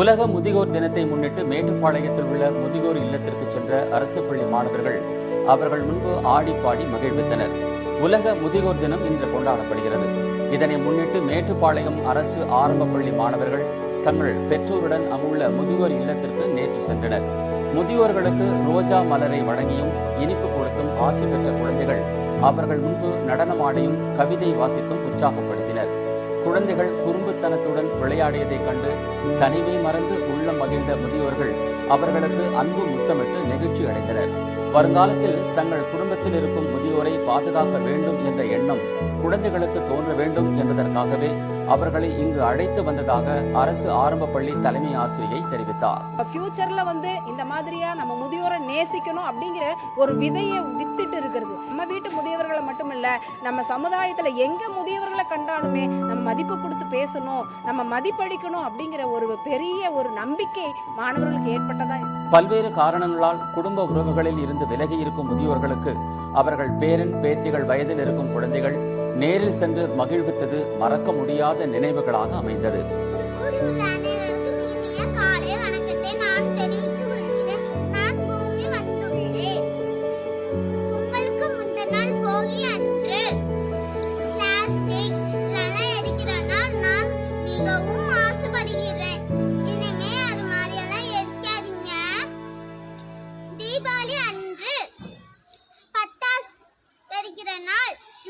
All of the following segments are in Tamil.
உலக முதியோர் தினத்தை முன்னிட்டு மேட்டுப்பாளையத்தில் உள்ள முதியோர் இல்லத்திற்கு சென்ற அரசு பள்ளி மாணவர்கள் அவர்கள் முன்பு ஆடிப்பாடி மகிழ்வித்தனர். உலக முதியோர் தினம் இன்று கொண்டாடப்படுகிறது. இதனை முன்னிட்டு மேட்டுப்பாளையம் அரசு ஆரம்ப பள்ளி மாணவர்கள் தங்கள் பெற்றோருடன் அங்குள்ள முதியோர் இல்லத்திற்கு நேற்று சென்றனர். முதியோர்களுக்கு ரோஜா மலரை வழங்கியும் இனிப்பு கொடுத்தும் ஆசி பெற்ற குழந்தைகள் அவர்கள் முன்பு நடனமாடியும் கவிதை வாசித்தும் உற்சாகப்படுத்தினர். குழந்தைகள் குறும்புத்தனத்துடன் விளையாடியதைக் கண்டு தனிமை மறந்து உள்ளம் மகிழ்ந்த முதியோர்கள் அவர்களுக்கு அன்பு முத்தமிட்டு நெகிழ்ச்சி அடைந்தனர். வருங்காலத்தில் தங்கள் குடும்பத்தில் இருக்கும் முதியோரை பாதுகாக்க வேண்டும் என்ற எண்ணம் குழந்தைகளுக்கு தோன்ற வேண்டும் என்பதற்காகவே அவர்களை இங்கு அழைத்து வந்ததாக அரசு ஆரம்ப பள்ளி தலைமை ஆசிரியை தெரிவித்தார். ஃபியூச்சர்ல இந்த மாதிரியா நம்ம முதியோரை நேசிக்கணும் அப்படிங்கிற ஒரு விதையை வித்துட்டு இருக்கிறது. நம்ம வீட்டு முதியவர்களை மட்டுமில்ல, நம்ம சமுதாயத்துல எங்க முதியவர்களை கண்டாலுமே நம்ம மதிப்பு கொடுத்து பேசணும், நம்ம மதிப்பளிக்கணும் அப்படிங்கிற ஒரு பெரிய ஒரு நம்பிக்கை மாணவர்களுக்கு ஏற்பட்டதா. பல்வேறு காரணங்களால் குடும்ப உறவுகளில் இருந்து விலகி இருக்கும் முதியோர்களுக்கு அவர்கள் பேரன் பேத்திகள் வயதில் இருக்கும் குழந்தைகள் நேரில் சென்று மகிழ்வித்தது மறக்க முடியாத நினைவுகளாக அமைந்தது.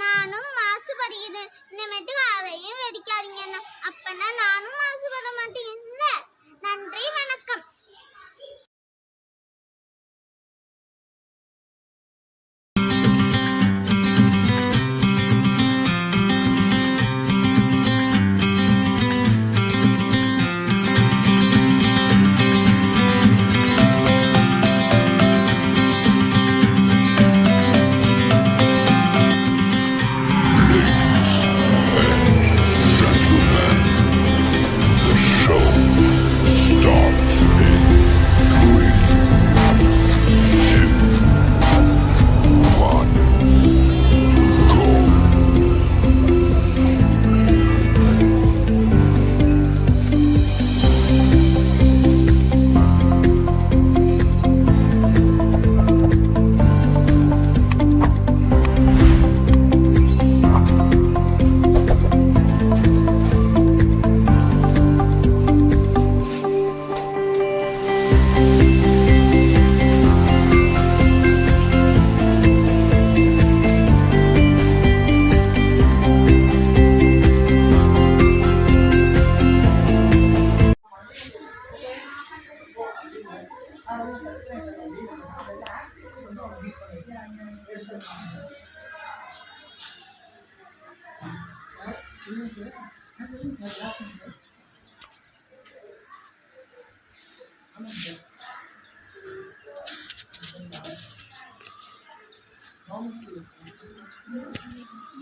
நானும் மாசுபடுகிறேன், இனிமேட்டு அதையும் வெடிக்காதீங்க, அப்பனா நானும் மாசுபட மாட்டேங்கல்ல. நன்றி, வணக்கம்.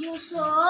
You so